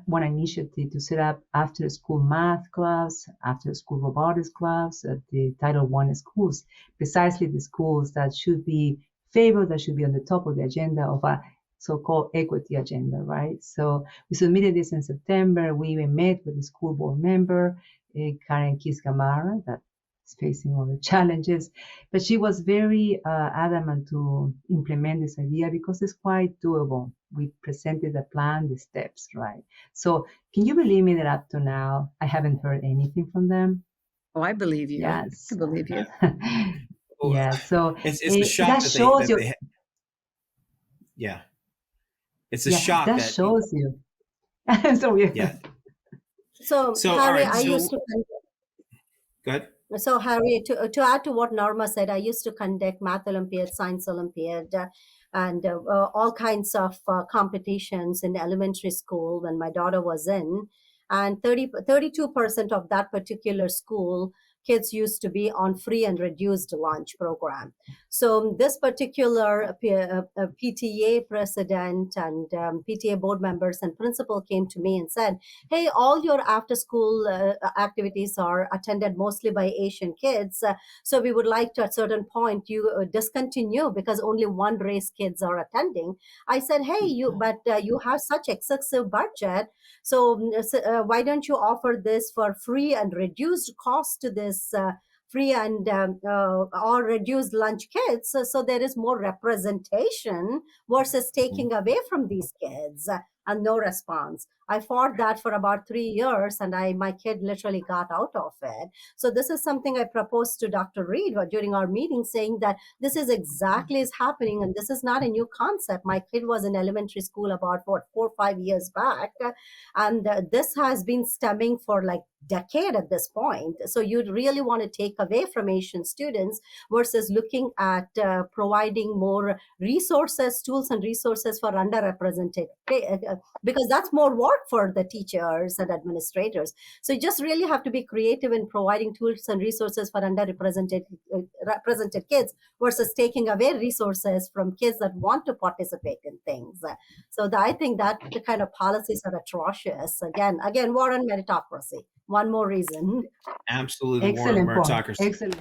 one initiative to set up after-school math clubs, after-school robotics clubs at the Title I schools, precisely the schools that should be favored, that should be on the top of the agenda of a so-called equity agenda, right? So we submitted this in September. We even met with the school board member, Karen Kiss-Gamarra, that is facing all the challenges. But she was very adamant to implement this idea because it's quite doable. We presented the plan, the steps, right? So can you believe me that up to now, I haven't heard anything from them? Oh, I believe you. Yes. I believe you. Yeah, so it's a shock that shows you. Yeah. It's a shock that shows you. So yeah. So Harry, right, I used to. Go ahead. So Harry, to add to what Norma said, I used to conduct Math Olympiad, Science Olympiad, and all kinds of competitions in elementary school when my daughter was in. And 32% of that particular school kids used to be on free and reduced lunch program. So this particular PTA president and PTA board members and principal came to me and said, hey, all your after school activities are attended mostly by Asian kids. So we would like to, at a certain point, you discontinue because only one race kids are attending. I said, hey, you have such excessive budget. So why don't you offer this for free and reduced cost to this free and or reduced lunch kids, so there is more representation versus taking away from these kids, and no response. I fought that for about 3 years, and my kid literally got out of it. So this is something I proposed to Dr. Reed during our meeting, saying that this is exactly is happening, and this is not a new concept. My kid was in elementary school about 4 or 5 years back, and this has been stemming for like decade at this point. So you'd really want to take away from Asian students versus looking at providing more resources, tools and resources for underrepresented, because that's more work for the teachers and administrators. So you just really have to be creative in providing tools and resources for underrepresented represented kids versus taking away resources from kids that want to participate in things. So I think that the kind of policies are atrocious. Again, war on meritocracy. One more reason. Absolutely. Excellent War on meritocracy. Excellent.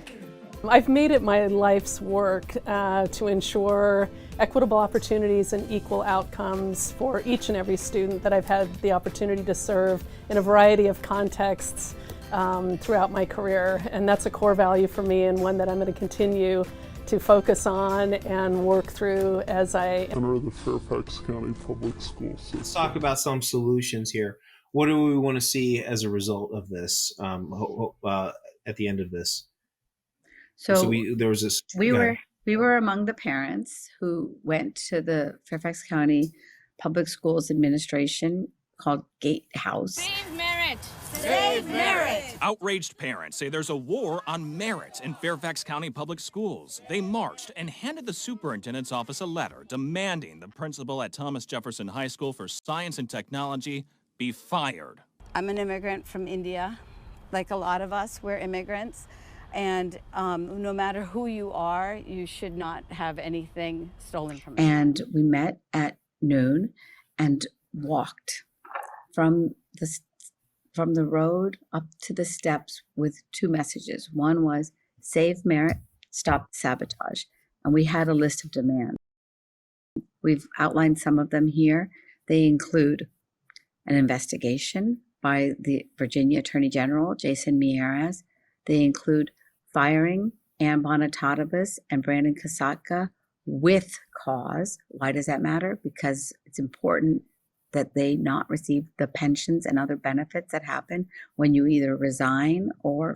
I've made it my life's work to ensure equitable opportunities and equal outcomes for each and every student that I've had the opportunity to serve in a variety of contexts throughout my career. And that's a core value for me, and one that I'm going to continue to focus on and work through as I enter the Fairfax County public school system. Let's talk about some solutions here. What do we want to see as a result of this at the end of this? So there was this. We were among the parents who went to the Fairfax County Public Schools Administration called Gatehouse. Save merit! Save merit! Outraged parents say there's a war on merit in Fairfax County Public Schools. They marched and handed the superintendent's office a letter demanding the principal at Thomas Jefferson High School for Science and Technology be fired. I'm an immigrant from India. Like a lot of us, we're immigrants. And no matter who you are, you should not have anything stolen from you. And we met at noon and walked from the road up to the steps with two messages. One was save merit, stop sabotage. And we had a list of demands. We've outlined some of them here. They include an investigation by the Virginia Attorney General, Jason Miyares. They include firing Ann Bonatadabas and Brandon Kasatka with cause. Why does that matter? Because it's important that they not receive the pensions and other benefits that happen when you either resign or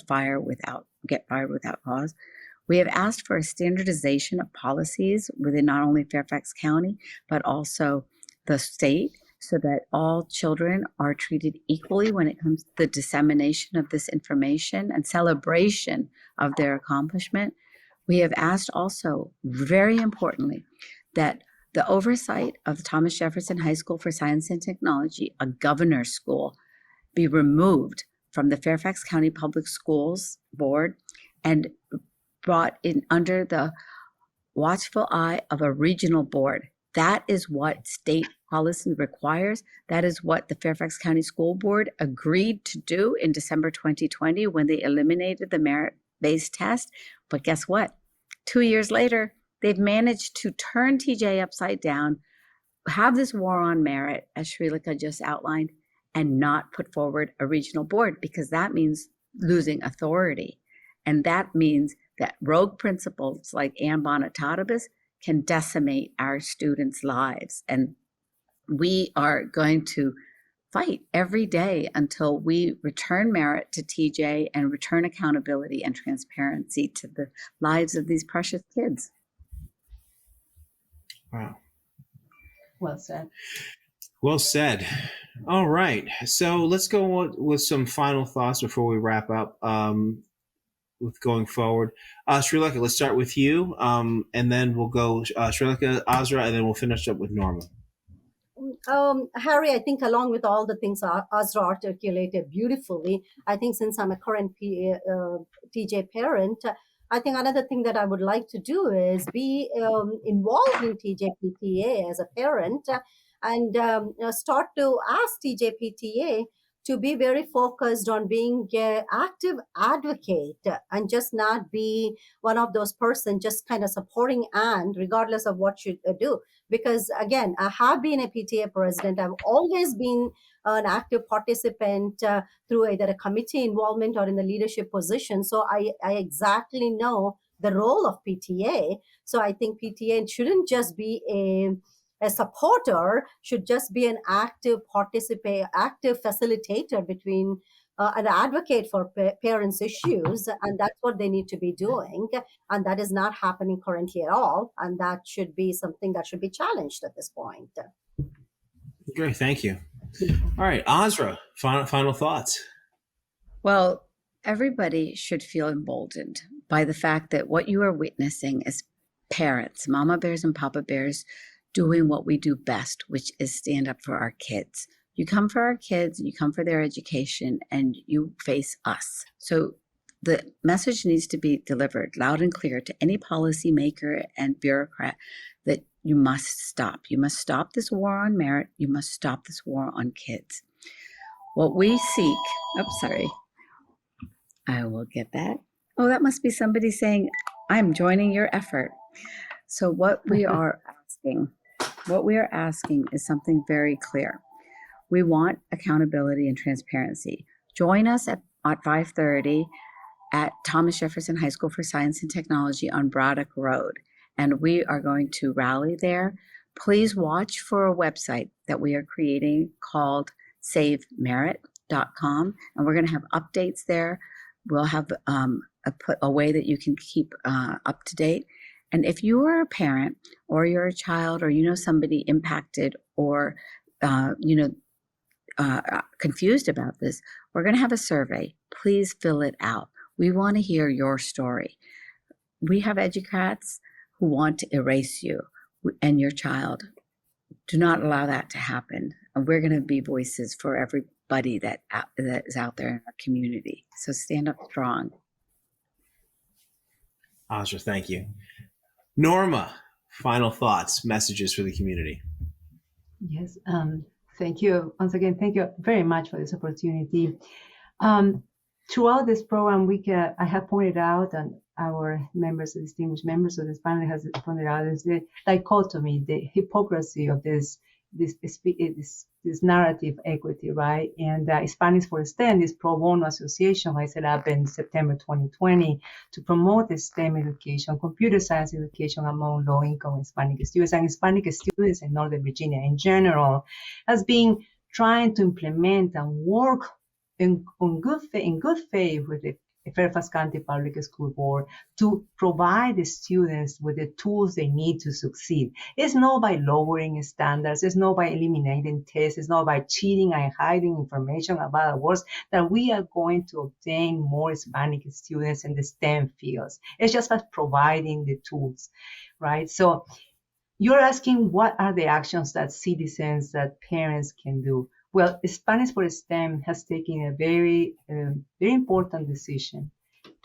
get fired without cause. We have asked for a standardization of policies within not only Fairfax County, but also the state, so that all children are treated equally when it comes to the dissemination of this information and celebration of their accomplishment. We have asked also, very importantly, that the oversight of the Thomas Jefferson High School for Science and Technology, a governor's school, be removed from the Fairfax County Public Schools Board and brought in under the watchful eye of a regional board. That is what state policy requires. That is what the Fairfax County School Board agreed to do in December 2020 when they eliminated the merit-based test. But guess what? 2 years later, they've managed to turn TJ upside down, have this war on merit, as Srilekha just outlined, and not put forward a regional board, because that means losing authority. And that means that rogue principals like Ann Bonatadabas can decimate our students' lives. And we are going to fight every day until we return merit to TJ and return accountability and transparency to the lives of these precious kids. Wow. Well said. Well said. All right. So let's go with some final thoughts before we wrap up. With going forward. Srilekha, let's start with you, and then we'll go Srilekha, Asra, and then we'll finish up with Norma. Harry, I think along with all the things Asra articulated beautifully, I think since I'm a current TJ parent, I think another thing that I would like to do is be involved in TJ PTA as a parent and start to ask TJ PTA to be very focused on being an active advocate and just not be one of those persons just kind of supporting Anne regardless of what you do. Because again, I have been a PTA president. I've always been an active participant through either a committee involvement or in the leadership position. So I exactly know the role of PTA. So I think PTA shouldn't just be a supporter, should just be an active facilitator between an advocate for parents' issues, and that's what they need to be doing. And that is not happening currently at all. And that should be something that should be challenged at this point. Great, thank you. All right, Asra, final thoughts. Well, everybody should feel emboldened by the fact that what you are witnessing is parents, mama bears and papa bears, doing what we do best, which is stand up for our kids. You come for our kids, you come for their education, and you face us. So the message needs to be delivered loud and clear to any policymaker and bureaucrat that you must stop. You must stop this war on merit. You must stop this war on kids. What we seek, I will get that. Oh, that must be somebody saying, I'm joining your effort. So what we are asking is something very clear. We want accountability and transparency. Join us at 5:30 at Thomas Jefferson High School for Science and Technology on Braddock Road. And we are going to rally there. Please watch for a website that we are creating called savemerit.com. And we're going to have updates there. We'll have a way that you can keep up to date. And if you are a parent or you're a child or you know somebody impacted or confused about this, we're going to have a survey. Please fill it out. We want to hear your story. We have educats who want to erase you and your child. Do not allow that to happen. And we're going to be voices for everybody that is out there in our community. So stand up strong. Asra, thank you. Norma, final thoughts, messages for the community. Yes, thank you. Once again, thank you very much for this opportunity. Throughout this program, I have pointed out, and our members, distinguished members of this panel has pointed out, is the dichotomy, the hypocrisy of this narrative equity, right? And Hispanics for STEM, this pro bono association I set up in September 2020 to promote the STEM education, computer science education among low-income Hispanic students and Hispanic students in Northern Virginia in general, has been trying to implement and work in good faith with the Fairfax County Public School Board to provide the students with the tools they need to succeed. It's not by lowering standards, it's not by eliminating tests, it's not by cheating and hiding information about awards that we are going to obtain more Hispanic students in the STEM fields. It's just by providing the tools, right? So you're asking what are the actions that citizens, that parents can do? Well, Hispanics for STEM has taken a very important decision.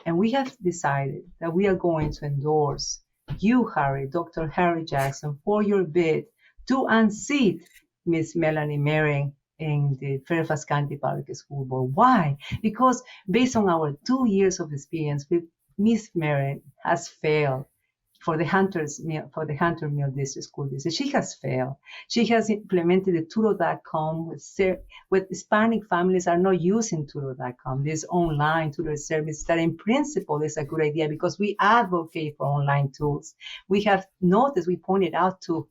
And we have decided that we are going to endorse you, Harry, Dr. Harry Jackson, for your bid to unseat Ms. Melanie Merring in the Fairfax County Public School Board. Why? Because based on our 2 years of experience, Ms. Merring has failed for the Hunter Mill District School District. She has failed. She has implemented the Tutto.com with Hispanic families are not using Tutto.com, this online tutor service that in principle is a good idea because we advocate for online tools. We have noticed, we pointed out to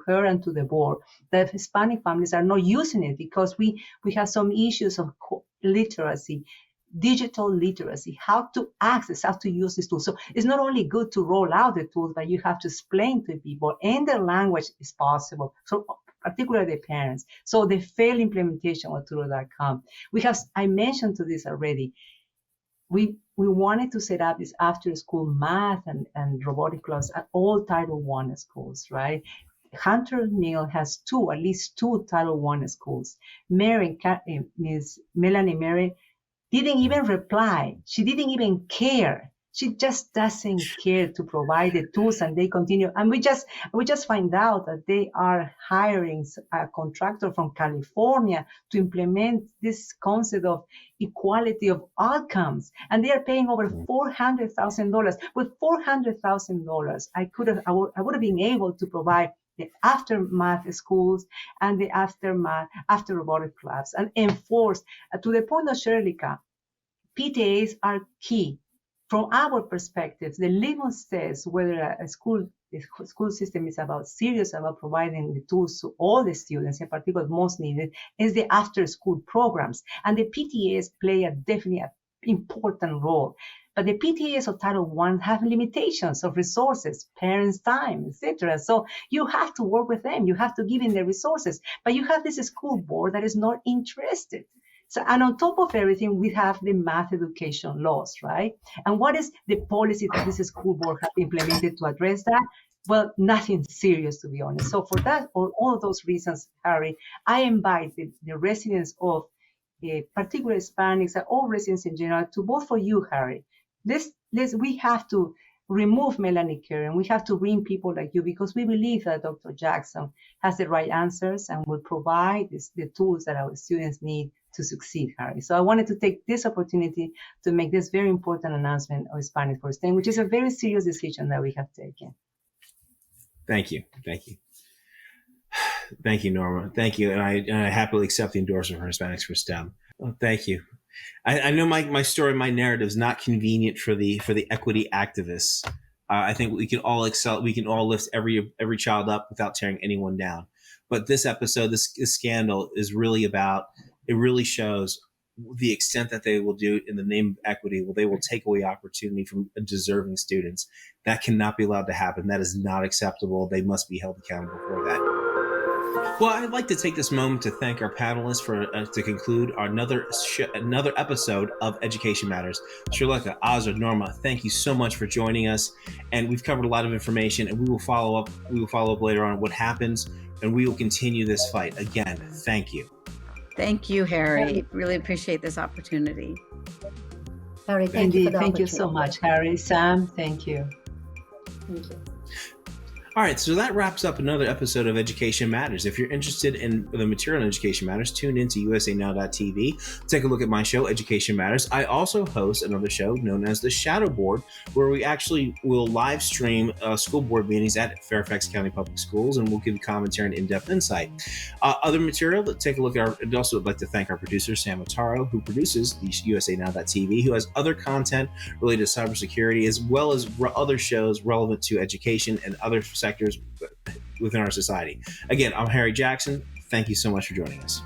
her and to the board that Hispanic families are not using it because we have some issues of literacy, digital literacy, how to access, how to use these tools. So it's not only good to roll out the tools, but you have to explain to people in their language is possible. So particularly the parents. So the failed implementation of Tutto.com. I mentioned to this already. We wanted to set up this after school math and robotic clubs at all Title I schools, right? Hunter Mill has at least two Title I schools. Ms. Melanie Mary didn't even reply. She didn't even care. She just doesn't care to provide the tools, and they continue. And we just find out that they are hiring a contractor from California to implement this concept of equality of outcomes, and they are paying over $400,000. With $400,000, I would have been able to provide the aftermath schools and the after robotic clubs and enforce to the point of Srilekha, PTAs are key. From our perspective, the litmus test whether a school system is serious about providing the tools to all the students, in particular most needed, is the after-school programs. And the PTAs play definitely an important role. But the PTAs of Title I have limitations of resources, parents' time, etc. So you have to work with them. You have to give them the resources. But you have this school board that is not interested. So, and on top of everything, we have the math education laws, right? And what is the policy that this school board has implemented to address that? Well, nothing serious, to be honest. So for that, for all of those reasons, Harry, I invite the residents of particular Hispanics and all residents in general to vote for you, Harry. We have to remove Melanie Karen. We have to bring people like you, because we believe that Dr. Jackson has the right answers and will provide the tools that our students need to succeed, Harry. So I wanted to take this opportunity to make this very important announcement of Hispanic for STEM, which is a very serious decision that we have taken. Thank you. Thank you. Thank you, Norma. Thank you. And I happily accept the endorsement for Hispanics for STEM. Well, thank you. I know my story, my narrative is not convenient for the equity activists. I think we can all excel. We can all lift every child up without tearing anyone down. But this episode, this scandal is really about, it really shows the extent that they will do in the name of equity. Well, they will take away opportunity from deserving students. That cannot be allowed to happen. That is not acceptable. They must be held accountable for that. Well, I'd like to take this moment to thank our panelists for to conclude another episode of Education Matters. Srilekha, Asra, Norma, thank you so much for joining us. And we've covered a lot of information, and we will follow up. We will follow up later on what happens, and we will continue this fight. Again, thank you. Thank you, Harry. Really appreciate this opportunity. Harry, thank you for the Thank you so much, Harry. Sam, thank you. Thank you. All right, so that wraps up another episode of Education Matters. If you're interested in the material on Education Matters, tune in to usanow.tv. Take a look at my show, Education Matters. I also host another show known as The Shadow Board, where we actually will live stream school board meetings at Fairfax County Public Schools, and we'll give commentary and in-depth insight. Other material, take a look at I'd also like to thank our producer, Sam Otaro, who produces the usanow.tv, who has other content related to cybersecurity, as well as other shows relevant to education and other sectors within our society. Again, I'm Harry Jackson. Thank you so much for joining us.